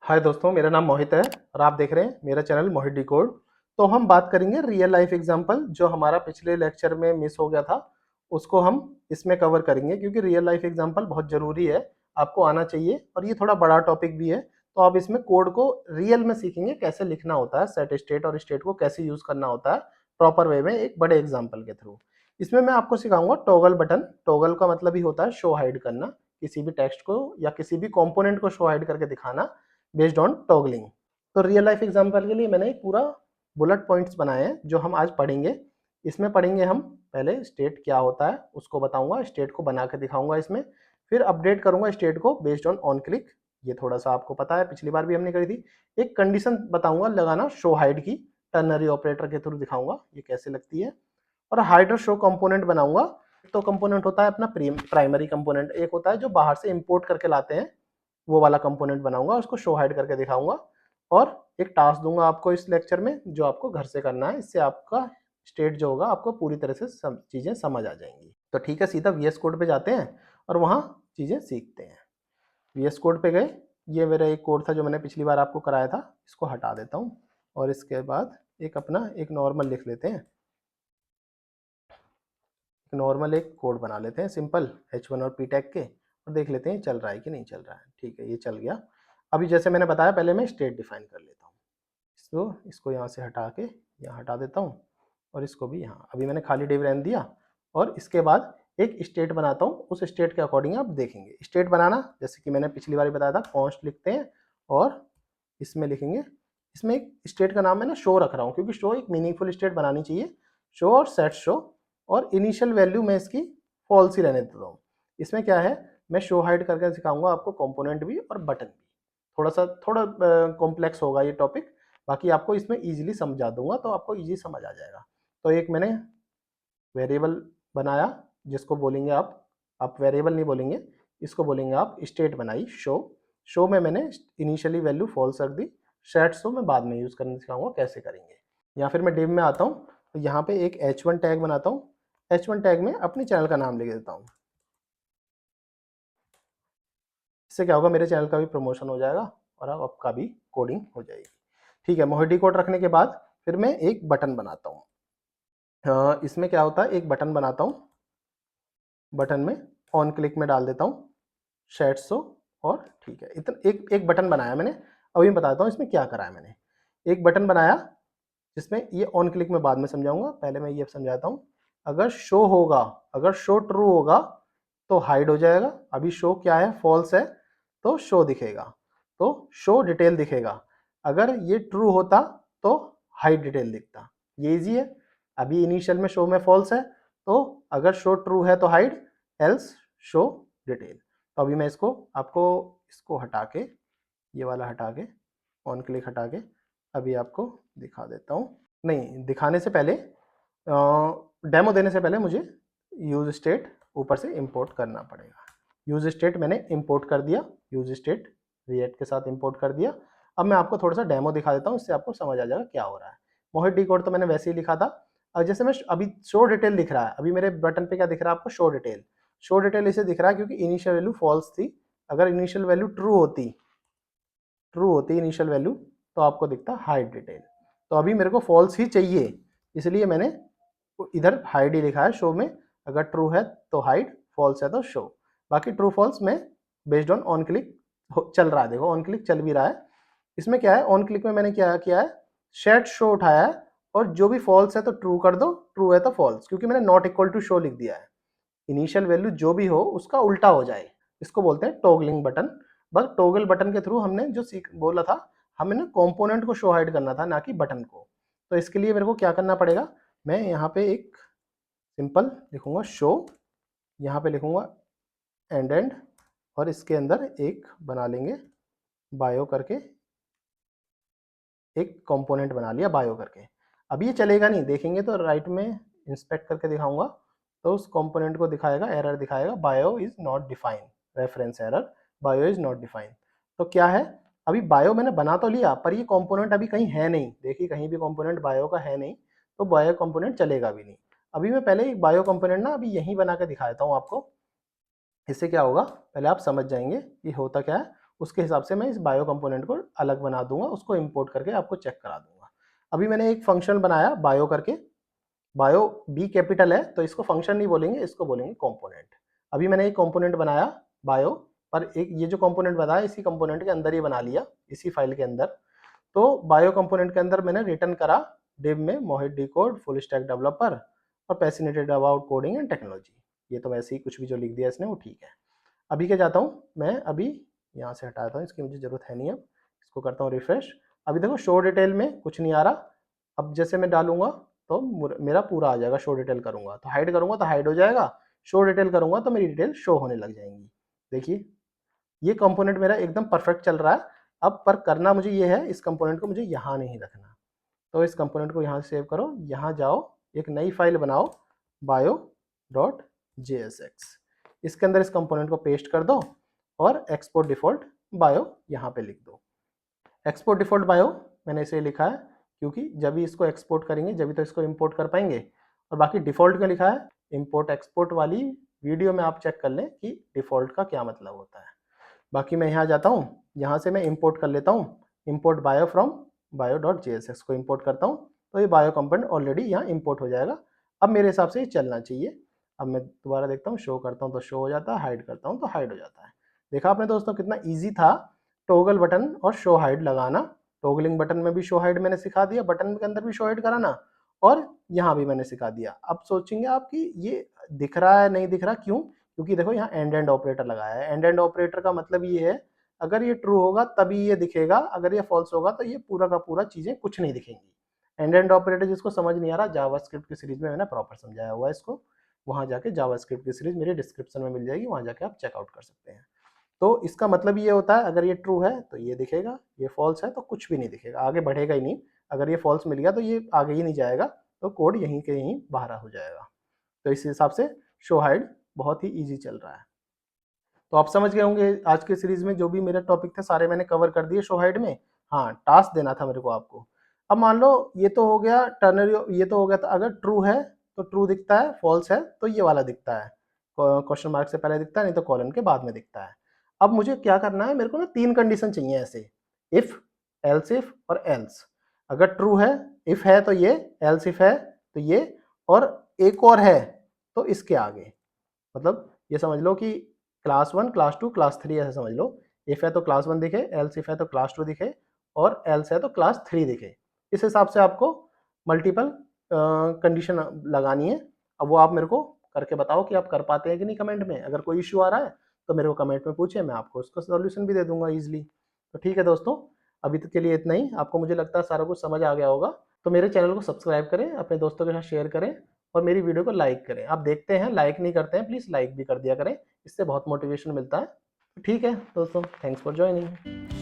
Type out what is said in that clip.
हाय दोस्तों, मेरा नाम मोहित है और आप देख रहे हैं मेरा चैनल मोहित डिकोड। तो हम बात करेंगे रियल लाइफ एग्जांपल, जो हमारा पिछले लेक्चर में मिस हो गया था उसको हम इसमें कवर करेंगे, क्योंकि रियल लाइफ एग्जांपल बहुत ज़रूरी है, आपको आना चाहिए और ये थोड़ा बड़ा टॉपिक भी है। तो आप इसमें कोड को रियल में सीखेंगे, कैसे लिखना होता है, सेट स्टेट और स्टेट को कैसे यूज़ करना होता है प्रॉपर वे में एक बड़े एग्जाम्पल के थ्रू। इसमें मैं आपको सिखाऊंगा टॉगल बटन। टॉगल का मतलब ही होता है शो हाइड करना, किसी भी टेक्स्ट को या किसी भी कंपोनेंट को शो हाइड करके दिखाना बेस्ड ऑन टॉगलिंग। तो रियल लाइफ एग्जांपल के लिए मैंने एक पूरा बुलेट पॉइंट्स बनाए हैं जो हम आज पढ़ेंगे। इसमें पढ़ेंगे हम पहले स्टेट क्या होता है उसको बताऊंगा, स्टेट को बना के दिखाऊंगा इसमें, फिर अपडेट करूंगा स्टेट को बेस्ड ऑन क्लिक। ये थोड़ा सा आपको पता है, पिछली बार भी हमने करी थी। एक कंडीशन बताऊंगा लगाना शो हाइड की, टर्नरी ऑपरेटर के थ्रू दिखाऊंगा ये कैसे लगती है। और हाइड और शो कंपोनेंट बनाऊंगा। तो कंपोनेंट होता है अपना प्राइमरी कंपोनेंट, एक होता है जो बाहर से इंपोर्ट करके लाते हैं, वो वाला कंपोनेंट बनाऊंगा, उसको शो हाइड करके दिखाऊंगा। और एक टास्क दूंगा आपको इस लेक्चर में जो आपको घर से करना है, इससे आपका स्टेट जो होगा आपको पूरी तरह से चीज़ें समझ आ जाएंगी। तो ठीक है, सीधा वीएस कोड पे जाते हैं और वहाँ चीज़ें सीखते हैं। वीएस कोड पे गए, ये मेरा एक कोड था जो मैंने पिछली बार आपको कराया था, इसको हटा देता हूँ और इसके बाद एक अपना एक नॉर्मल लिख लेते हैं। नॉर्मल एक कोड बना लेते हैं सिंपल H1 और P टैग के, और देख लेते हैं चल रहा है कि नहीं चल रहा है। ठीक है, ये चल गया। अभी जैसे मैंने बताया, पहले मैं स्टेट डिफाइन कर लेता हूँ। इसको यहाँ से हटा के यहाँ हटा देता हूँ और इसको भी यहाँ। अभी मैंने खाली डिव रहने दिया और इसके बाद एक स्टेट बनाता हूँ। उस स्टेट के अकॉर्डिंग आप देखेंगे स्टेट बनाना, जैसे कि मैंने पिछली बार बताया था, कॉन्स्ट लिखते हैं और इसमें लिखेंगे। इसमें एक स्टेट का नाम मैं ना शो रख रहा हूँ, क्योंकि शो एक मीनिंगफुल स्टेट बनानी चाहिए। शो और सेट शो, और इनिशियल वैल्यू मैं इसकी फॉल्स ही रहने देता हूँ। इसमें क्या है, मैं शो हाइड करके सिखाऊंगा आपको कंपोनेंट भी और बटन भी। थोड़ा कॉम्प्लेक्स होगा ये टॉपिक, बाकी आपको इसमें इजीली समझा दूंगा, तो आपको इजी समझ आ जाएगा। तो एक मैंने वेरिएबल बनाया जिसको बोलेंगे आप वेरिएबल नहीं बोलेंगे, इसको बोलेंगे आप स्टेट बनाई शो। शो में मैंने इनिशियली वैल्यू फॉल्स रख दी। सेट शो मैं बाद में यूज़ करना सिखाऊंगा कैसे करेंगे। या फिर मैं डिव में आता हूँ, तो यहाँ पे एक H1 टैग बनाता हूँ। H1 टैग में अपने चैनल का नाम लिख देता हूँ। इससे क्या होगा, मेरे चैनल का भी प्रमोशन हो जाएगा और आपका भी कोडिंग हो जाएगी। ठीक है, मोहिडी कोड रखने के बाद फिर मैं एक बटन बनाता हूँ। इसमें क्या होता है, एक बटन बनाता हूँ। बटन में ऑन क्लिक में डाल देता हूँ शेड शो, और ठीक है, इतना एक एक बटन बनाया मैंने। अभी मैं बताता हूँ इसमें क्या करा है मैंने। एक बटन बनाया जिसमें ये ऑन क्लिक में बाद में समझाऊंगा, पहले मैं ये समझाता हूँ। अगर शो होगा, अगर शो ट्रू होगा तो हाइड हो जाएगा। अभी शो क्या है, फॉल्स है, तो शो दिखेगा, तो शो डिटेल दिखेगा। अगर ये ट्रू होता तो हाइड डिटेल दिखता। ये इजी है। अभी इनिशियल में शो में फॉल्स है, तो अगर शो ट्रू है तो हाइड, एल्स शो डिटेल। तो अभी मैं इसको हटा के, ये वाला हटा के, ऑन क्लिक हटा के अभी आपको दिखा देता हूँ। नहीं, दिखाने से पहले, डेमो देने से पहले मुझे यूज स्टेट ऊपर से इंपोर्ट करना पड़ेगा। यूज स्टेट मैंने इंपोर्ट कर दिया, यूज स्टेट रिएक्ट के साथ इंपोर्ट कर दिया। अब मैं आपको थोड़ा सा डेमो दिखा देता हूँ, इससे आपको समझ आ जाएगा क्या हो रहा है। मोहित डी कोड तो मैंने वैसे ही लिखा था। अब जैसे मैं अभी शो डिटेल दिख रहा है, अभी मेरे बटन पे क्या दिख रहा है आपको, शो डिटेल। शो डिटेल इसे दिख रहा है क्योंकि इनिशियल वैल्यू फॉल्स थी। अगर इनिशियल वैल्यू ट्रू होती इनिशियल वैल्यू, तो आपको दिखता हाइड डिटेल। तो अभी मेरे को फॉल्स ही चाहिए, इसलिए मैंने इधर हाइड ही लिखा है शो में। अगर ट्रू है तो हाइड, फॉल्स है तो शो। बाकी ट्रू फॉल्स में बेस्ड ऑन क्लिक चल रहा है। देखो ऑन क्लिक चल भी रहा है। इसमें क्या है, ऑन क्लिक में मैंने क्या किया है, सेट शो उठाया है, और जो भी फॉल्स है तो ट्रू कर दो, ट्रू है तो फॉल्स, क्योंकि मैंने नॉट इक्वल टू शो लिख दिया है। इनिशियल वैल्यू जो भी हो उसका उल्टा हो जाए, इसको बोलते हैं टॉगलिंग बटन। बस टॉगल बटन के थ्रू हमने जो बोला था, हमें ना कंपोनेंट को शो हाइड करना था, ना कि बटन को। तो इसके लिए मेरे को क्या करना पड़ेगा, मैं यहाँ पे एक सिंपल लिखूंगा शो, यहाँ पे लिखूंगा एंड, और इसके अंदर एक बना लेंगे बायो करके, एक कंपोनेंट बना लिया बायो करके। अब ये चलेगा नहीं, देखेंगे तो राइट में इंस्पेक्ट करके दिखाऊंगा, तो उस कंपोनेंट को दिखाएगा, एरर दिखाएगा, bio is not define, reference error, bio is not define. तो क्या है, अभी बायो मैंने बना तो लिया, पर ये कंपोनेंट अभी कहीं है नहीं। देखिए कहीं भी कंपोनेंट बायो का है नहीं, तो बायो कंपोनेंट चलेगा भी नहीं। अभी मैं पहले एक बायो कंपोनेंट ना अभी यहीं बना के दिखा देता हूँ आपको। इससे क्या होगा, पहले आप समझ जाएंगे कि होता क्या है। उसके हिसाब से मैं इस बायो कंपोनेंट को अलग बना दूंगा, उसको इंपोर्ट करके आपको चेक करा दूंगा। अभी मैंने एक फंक्शन बनाया बायो करके, बायो बी कैपिटल है तो इसको फंक्शन नहीं बोलेंगे, इसको बोलेंगे कंपोनेंट। अभी मैंने एक कंपोनेंट बनाया बायो, पर एक ये जो कंपोनेंट बनाया इसी कंपोनेंट के अंदर ही बना लिया, इसी फाइल के अंदर। तो बायो कंपोनेंट के अंदर मैंने रिटर्न करा डिव में Mohit D code full stack developer और passionate about coding and technology. ये तो वैसे ही कुछ भी जो लिख दिया इसने वो ठीक है। अभी क्या जाता हूँ मैं, अभी यहाँ से हटाता हूँ, इसकी मुझे जरूरत है नहीं, अब इसको करता हूँ रिफ्रेश। अभी देखो शो डिटेल में कुछ नहीं आ रहा। अब जैसे मैं डालूंगा तो मेरा पूरा आ जाएगा, शो डिटेल करूंगा तो हाइड करूंगा तो हाइड हो जाएगा, शो डिटेल करूंगा तो मेरी डिटेल शो होने लग जाएंगी। देखिए ये कंपोनेंट मेरा एकदम परफेक्ट चल रहा है। अब पर करना मुझे ये है, इस कंपोनेंट को मुझे यहाँ नहीं रखना, तो इस कंपोनेंट को यहाँ सेव करो, यहाँ जाओ, एक नई फाइल बनाओ bio.jsx, इसके अंदर इस कंपोनेंट को पेस्ट कर दो और एक्सपोर्ट डिफॉल्ट बायो यहाँ पे लिख दो। एक्सपोर्ट डिफॉल्ट बायो मैंने इसे लिखा है क्योंकि जब भी इसको एक्सपोर्ट करेंगे जब भी तो इसको इंपोर्ट कर पाएंगे। और बाकी डिफॉल्ट क्यों लिखा है, इंपोर्ट एक्सपोर्ट वाली वीडियो में आप चेक कर लें कि डिफॉल्ट का क्या मतलब होता है। बाकी मैं यहाँ जाता हूँ, यहाँ से मैं इंपोर्ट कर लेता हूँ, इंपोर्ट बायो फ्रॉम bio.jsx को इंपोर्ट करता हूँ, तो ये बायो कंपोनेंट ऑलरेडी यहाँ इंपोर्ट हो जाएगा। अब मेरे हिसाब से ये चलना चाहिए। अब मैं दोबारा देखता हूँ, शो करता हूँ तो शो हो जाता है, हाइड करता हूँ तो हाइड हो जाता है। देखा आपने दोस्तों कितना ईजी था टॉगल बटन और शो हाइड लगाना। टॉगलिंग बटन में भी शो हाइड मैंने सिखा दिया, बटन के अंदर भी शो हाइड कराना, और यहाँ भी मैंने सिखा दिया। अब सोचेंगे आप कि ये दिख रहा है नहीं दिख रहा, क्यों? क्योंकि देखो यहाँ एंड ऑपरेटर लगाया है। एंड ऑपरेटर का मतलब ये है अगर ये ट्रू होगा तभी ये दिखेगा, अगर ये फॉल्स होगा तो ये पूरा का पूरा चीजें कुछ नहीं दिखेंगी। एंड ऑपरेटर जिसको समझ नहीं आ रहा, जावास्क्रिप्ट की सीरीज में मैंने प्रॉपर समझाया हुआ है इसको, वहां जाके जावास्क्रिप्ट की सीरीज मेरे डिस्क्रिप्शन में मिल जाएगी, वहां जाके आप चेकआउट कर सकते हैं। तो इसका मतलब ये होता है अगर ये ट्रू है तो ये दिखेगा, ये फॉल्स है तो कुछ भी नहीं दिखेगा, आगे बढ़ेगा ही नहीं। अगर ये फॉल्स मिल गया तो ये आगे ही नहीं जाएगा, तो कोड यहीं के यहीं बाहर हो जाएगा। तो इस हिसाब से शो हाइड बहुत ही ईजी चल रहा है। तो आप समझ गए होंगे आज के सीरीज में जो भी मेरे टॉपिक थे सारे मैंने कवर कर दिए शो हाइड में। हाँ, टास्क देना था मेरे को आपको। अब मान लो ये तो हो गया टर्नरी, ये तो हो गया था अगर ट्रू है तो ट्रू दिखता है, फॉल्स है तो ये वाला दिखता है, क्वेश्चन मार्क से पहले दिखता है, नहीं तो कॉलन के बाद में दिखता है। अब मुझे क्या करना है, मेरे को ना 3 कंडीशन चाहिए ऐसे, इफ, एल्स इफ और एल्स। अगर ट्रू है, इफ है तो ये, एल्स इफ है तो ये, और एक और है तो इसके आगे। मतलब ये समझ लो कि क्लास 1 क्लास 2 क्लास 3 ऐसे समझ लो। इफ है तो क्लास 1 दिखे, एल्स इफ है तो क्लास 2 दिखे, और एल्स है तो क्लास 3 दिखे। इस हिसाब से आपको मल्टीपल कंडीशन लगानी है। अब वो आप मेरे को करके बताओ कि आप कर पाते हैं कि नहीं कमेंट में। अगर कोई इश्यू आ रहा है तो मेरे को कमेंट में पूछे, मैं आपको उसका सॉल्यूशन भी दे दूंगा ईजिली। तो ठीक है दोस्तों, अभी तक के लिए इतना ही। आपको मुझे लगता है सारा कुछ समझ आ गया होगा। तो मेरे चैनल को सब्सक्राइब करें, अपने दोस्तों के साथ शेयर करें, और मेरी वीडियो को लाइक करें। आप देखते हैं लाइक नहीं करते हैं, प्लीज़ लाइक भी कर दिया करें, इससे बहुत मोटिवेशन मिलता है। ठीक है दोस्तों, थैंक्स फॉर ज्वाइनिंग।